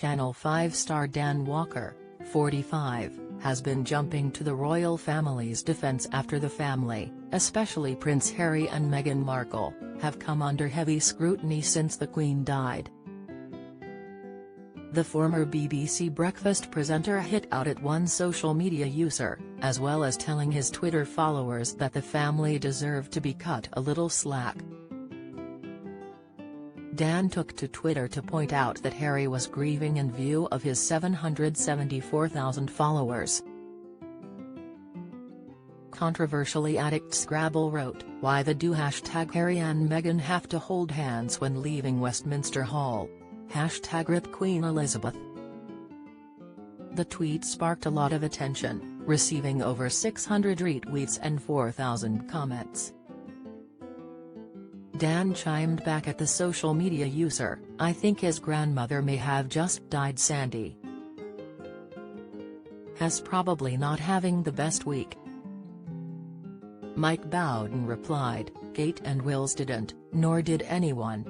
Channel 5 star Dan Walker, 45, has been jumping to the royal family's defense after the family, especially Prince Harry and Meghan Markle, have come under heavy scrutiny since the Queen died. The former BBC breakfast presenter hit out at one social media user, as well as telling his Twitter followers that the family deserved to be cut a little slack. Dan took to Twitter to point out that Harry was grieving in view of his 774,000 followers. Controversially, addict Scrabble wrote, "Why the do #Harry and Meghan have to hold hands when leaving Westminster Hall. #RIP Queen Elizabeth." The tweet sparked a lot of attention, receiving over 600 retweets and 4,000 comments. Dan chimed back at the social media user, "I think his grandmother may have just died. Sandy has probably not having the best week." Mike Bowden replied, "Kate and Wills didn't, nor did anyone.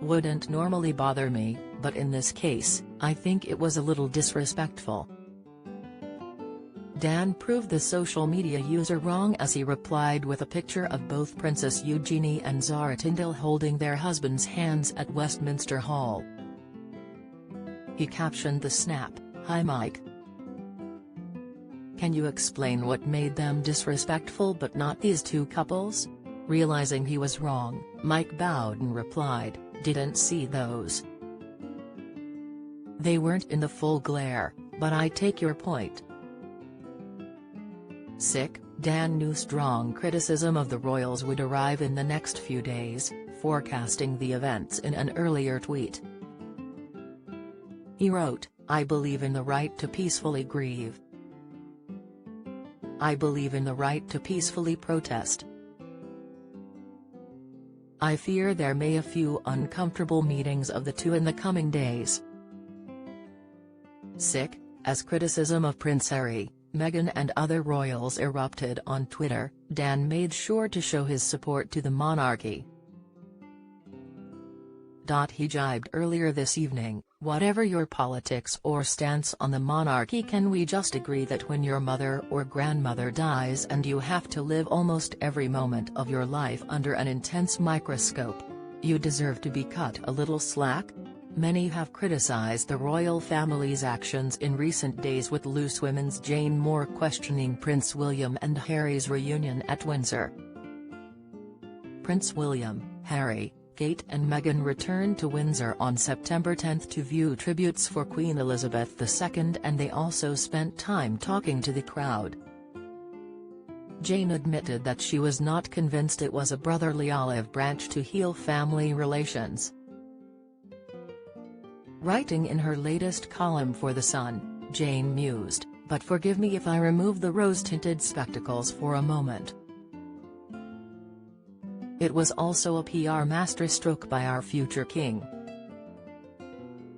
Wouldn't normally bother me, but in this case, I think it was a little disrespectful." Dan proved the social media user wrong as he replied with a picture of both Princess Eugenie and Zara Tindall holding their husbands' hands at Westminster Hall. He captioned the snap, "Hi Mike. Can you explain what made them disrespectful but not these two couples?" Realizing he was wrong, Mike Bowden replied, "Didn't see those. They weren't in the full glare, but I take your point." Dan knew strong criticism of the royals would arrive in the next few days, forecasting the events in an earlier tweet. He wrote, "I believe in the right to peacefully grieve. I believe in the right to peacefully protest. I fear there may a few uncomfortable meetings of the two in the coming days." As criticism of Prince Harry, Meghan and other royals erupted on Twitter, Dan made sure to show his support to the monarchy. He jibed earlier this evening, "Whatever your politics or stance on the monarchy, can we just agree that when your mother or grandmother dies and you have to live almost every moment of your life under an intense microscope, you deserve to be cut a little slack?" Many have criticized the royal family's actions in recent days, with Loose Women's Jane Moore questioning Prince William and Harry's reunion at Windsor. Prince William, Harry, Kate and Meghan returned to Windsor on September 10 to view tributes for Queen Elizabeth II, and they also spent time talking to the crowd. Jane admitted that she was not convinced it was a brotherly olive branch to heal family relations. Writing in her latest column for The Sun, Jane mused, "But forgive me if I remove the rose-tinted spectacles for a moment. It was also a PR masterstroke by our future king.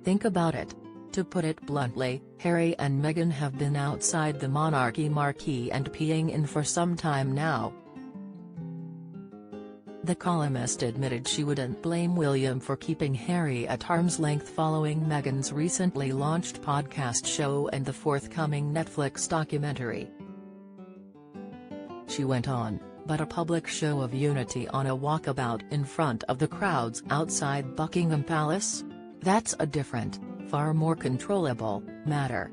Think about it. To put it bluntly, Harry and Meghan have been outside the monarchy marquee and peeing in for some time now." The columnist admitted she wouldn't blame William for keeping Harry at arm's length following Meghan's recently launched podcast show and the forthcoming Netflix documentary. She went on, "But a public show of unity on a walkabout in front of the crowds outside Buckingham Palace? That's a different, far more controllable, matter."